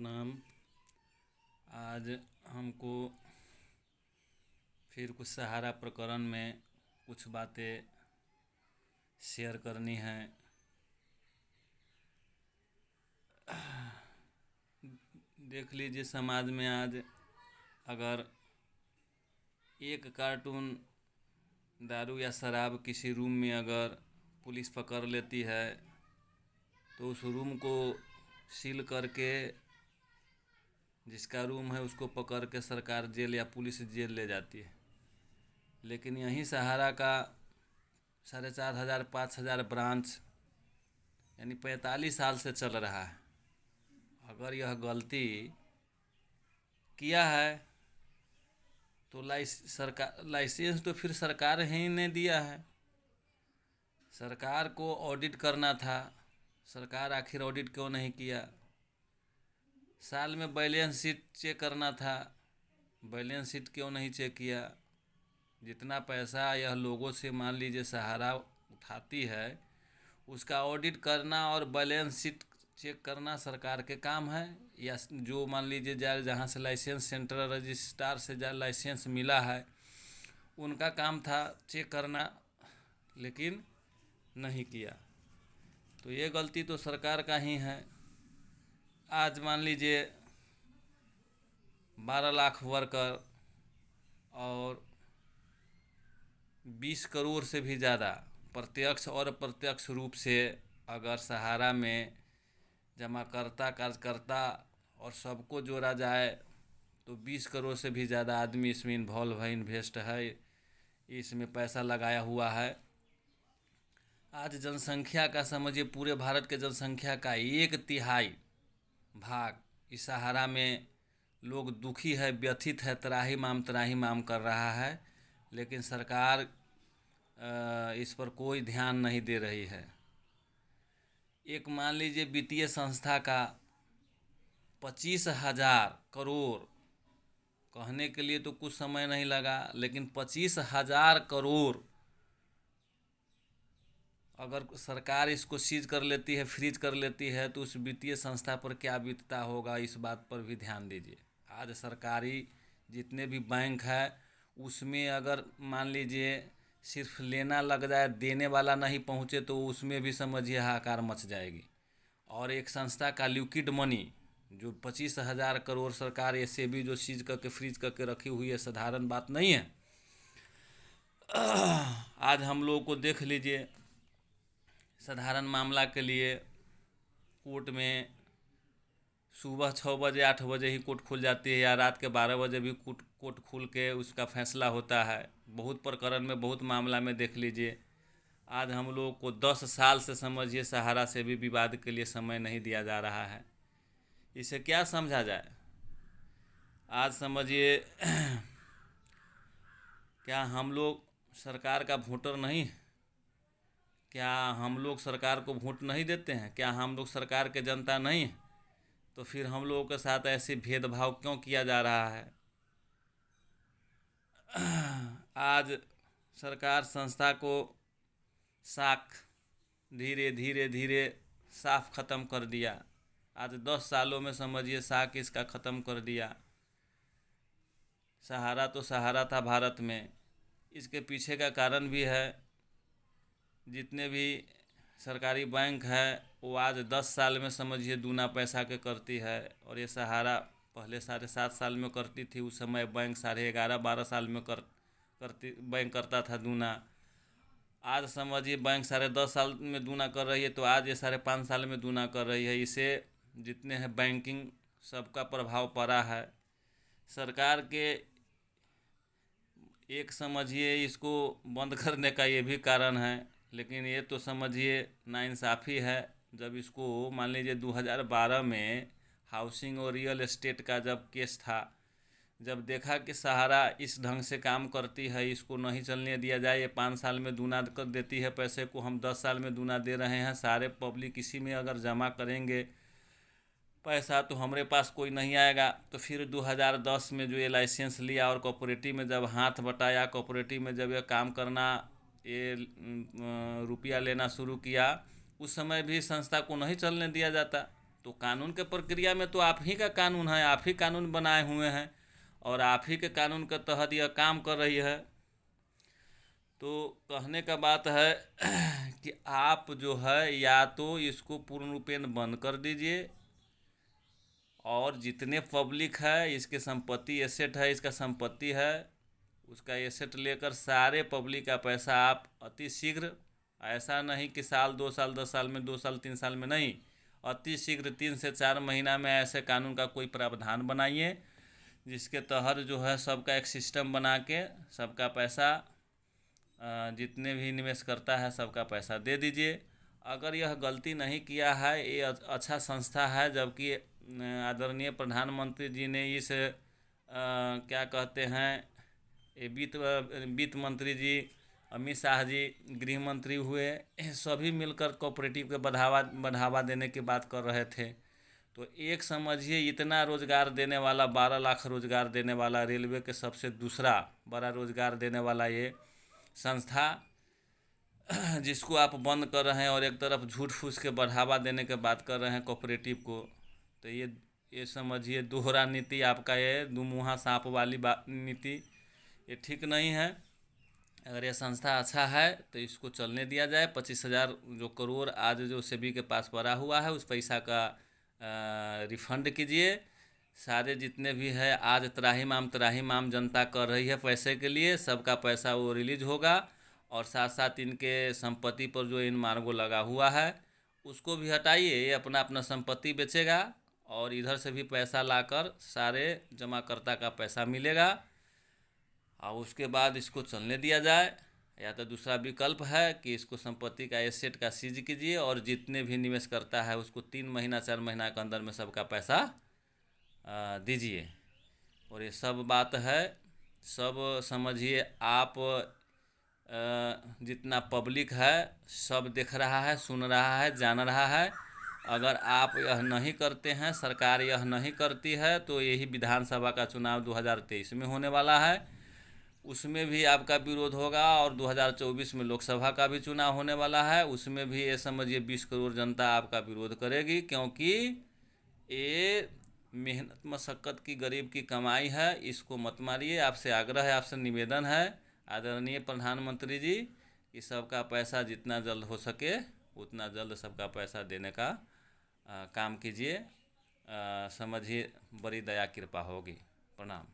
प्रणाम। आज हमको फिर कुछ सहारा प्रकरण में कुछ बातें शेयर करनी है। देख लीजिए, समाज में आज अगर एक कार्टून दारू या शराब किसी रूम में अगर पुलिस पकड़ लेती है तो उस रूम को सील करके जिसका रूम है उसको पकड़ के सरकार जेल या पुलिस जेल ले जाती है। लेकिन यहीं सहारा का 4,500 5,000 ब्रांच यानी 45 साल से चल रहा है। अगर यह गलती किया है तो लाइसेंस तो फिर सरकार ही ने दिया है। सरकार को ऑडिट करना था, सरकार आखिर ऑडिट क्यों नहीं किया? साल में बैलेंस शीट चेक करना था, बैलेंस शीट क्यों नहीं चेक किया? जितना पैसा यह लोगों से मान लीजिए सहारा उठाती है उसका ऑडिट करना और बैलेंस शीट चेक करना सरकार के काम है। या जो मान लीजिए जहाँ से लाइसेंस सेंट्रल रजिस्ट्रार से लाइसेंस मिला है उनका काम था चेक करना, लेकिन नहीं किया। तो ये गलती तो सरकार का ही है। आज मान लीजिए 12 लाख वर्कर और 20 करोड़ से भी ज़्यादा प्रत्यक्ष और अप्रत्यक्ष रूप से अगर सहारा में जमाकर्ता कार्यकर्ता और सबको जोड़ा जाए तो 20 करोड़ से भी ज़्यादा आदमी इसमें इन्वॉल्व है, इन्वेस्ट है, इसमें पैसा लगाया हुआ है। आज जनसंख्या का समझिए, पूरे भारत के जनसंख्या का 1/3 भाग इस सहारा में लोग दुखी है, व्यथित है, त्राही माम कर रहा है। लेकिन सरकार इस पर कोई ध्यान नहीं दे रही है। एक मान लीजिए वित्तीय संस्था का 25,000 करोड़, कहने के लिए तो कुछ समय नहीं लगा, लेकिन 25,000 करोड़ अगर सरकार इसको सीज कर लेती है, फ्रीज कर लेती है, तो उस वित्तीय संस्था पर क्या बीतता होगा, इस बात पर भी ध्यान दीजिए। आज सरकारी जितने भी बैंक है उसमें अगर मान लीजिए सिर्फ लेना लग जाए, देने वाला नहीं पहुँचे, तो उसमें भी समझिए हाहाकार मच जाएगी। और एक संस्था का लिक्विड मनी जो 25,000 करोड़ सरकार ऐसे भी जो सीज करके फ्रीज करके रखी हुई है, साधारण बात नहीं है। आज हम लोग को देख लीजिए, साधारण मामला के लिए कोर्ट में सुबह 6 बजे 8 बजे ही कोर्ट खुल जाती है, या रात के 12 बजे भी कोर्ट खुल के उसका फैसला होता है। बहुत प्रकरण में, बहुत मामला में देख लीजिए आज हम लोग को 10 साल से समझिए सहारा से भी विवाद के लिए समय नहीं दिया जा रहा है। इसे क्या समझा जाए? आज समझिए क्या हम लोग सरकार का वोटर नहीं? क्या हम लोग सरकार को वोट नहीं देते हैं? क्या हम लोग सरकार के जनता नहीं? तो फिर हम लोगों के साथ ऐसे भेदभाव क्यों किया जा रहा है? आज सरकार संस्था को साख धीरे धीरे धीरे साफ ख़त्म कर दिया। आज 10 सालों में समझिए साख इसका ख़त्म कर दिया। सहारा तो सहारा था भारत में। इसके पीछे का कारण भी है, जितने भी सरकारी बैंक है वो आज 10 साल में समझिए दूना पैसा के करती है। और ये सहारा पहले 7.5 साल में करती थी, उस समय बैंक 11.5 12 साल में बैंक करता था दूना। आज समझिए बैंक 10.5 साल में दूना कर रही है, तो आज ये 5.5 साल में दूना कर रही है। इसे जितने हैं बैंकिंग सबका प्रभाव पड़ा है। सरकार के एक समझिए इसको बंद करने का ये भी कारण है, लेकिन ये तो समझिए नाइंसाफ़ी है। जब इसको मान लीजिए 2012 में हाउसिंग और रियल एस्टेट का जब केस था, जब देखा कि सहारा इस ढंग से काम करती है, इसको नहीं चलने दिया जाए, ये 5 साल में दूना कर देती है पैसे को, हम 10 साल में दूना दे रहे हैं, सारे पब्लिक इसी में अगर जमा करेंगे पैसा तो हमारे पास कोई नहीं आएगा। तो फिर 2010 में जो ये लाइसेंस लिया और कोऑपरेटिव में जब हाथ बटाया, कोऑपरेटिव में जब ये काम करना, ये रुपया लेना शुरू किया, उस समय भी संस्था को नहीं चलने दिया जाता। तो कानून के प्रक्रिया में तो आप ही का कानून है, आप ही कानून बनाए हुए हैं और आप ही के कानून के तहत यह काम कर रही है। तो कहने का बात है कि आप जो है या तो इसको पूर्ण रूपेण बंद कर दीजिए, और जितने पब्लिक है, इसके संपत्ति एसेट है, इसका संपत्ति है, उसका एसेट लेकर सारे पब्लिक का पैसा आप अति शीघ्र, ऐसा नहीं कि साल 2 साल 10 साल में, 2 साल 3 साल में नहीं, अति शीघ्र 3 से 4 महीना में ऐसे कानून का कोई प्रावधान बनाइए जिसके तहत जो है सबका एक सिस्टम बना के सबका पैसा, जितने भी निवेश करता है सबका पैसा दे दीजिए। अगर यह गलती नहीं किया है, ये अच्छा संस्था है, जबकि आदरणीय प्रधानमंत्री जी ने इस क्या कहते हैं, ये वित्त मंत्री जी, अमित शाह जी गृह मंत्री हुए, सभी मिलकर कोऑपरेटिव के बढ़ावा देने की बात कर रहे थे। तो एक समझिए, इतना रोज़गार देने वाला, 12 लाख रोज़गार देने वाला, रेलवे के सबसे दूसरा बड़ा रोज़गार देने वाला ये संस्था, जिसको आप बंद कर रहे हैं और एक तरफ झूठ फूस के बढ़ावा देने के बात कर रहे हैं कोऑपरेटिव को, तो ये समझिए दोहरा नीति आपका, ये दुमुहा सांप वाली नीति, ये ठीक नहीं है। अगर ये संस्था अच्छा है तो इसको चलने दिया जाए। 25,000 जो करोड़ आज जो सेबी के पास पड़ा हुआ है, उस पैसा का रिफंड कीजिए। सारे जितने भी है आज त्राहिमाम जनता कर रही है पैसे के लिए, सबका पैसा वो रिलीज होगा। और साथ साथ इनके संपत्ति पर जो इन मार्गो लगा हुआ है उसको भी हटाइए। ये अपना अपना संपत्ति बेचेगा और इधर से भी पैसा लाकर सारे जमाकर्ता का पैसा मिलेगा, और उसके बाद इसको चलने दिया जाए। या तो दूसरा विकल्प है कि इसको संपत्ति का एसेट का सीज कीजिए और जितने भी निवेश करता है उसको 3 महीना 4 महीना के अंदर में सबका पैसा दीजिए। और ये सब बात है, सब समझिए आप, जितना पब्लिक है सब देख रहा है, सुन रहा है, जान रहा है। अगर आप यह नहीं करते हैं, सरकार यह नहीं करती है, तो यही विधानसभा का चुनाव 2023 में होने वाला है, उसमें भी आपका विरोध होगा। और 2024 में लोकसभा का भी चुनाव होने वाला है, उसमें भी ये समझिए 20 करोड़ जनता आपका विरोध करेगी, क्योंकि ये मेहनत मशक्क़त की गरीब की कमाई है। इसको मत मारिए। आपसे आग्रह है, आपसे निवेदन है आदरणीय प्रधानमंत्री जी कि सबका पैसा जितना जल्द हो सके उतना जल्द सबका पैसा देने का काम कीजिए। समझिए, बड़ी दया कृपा होगी। प्रणाम।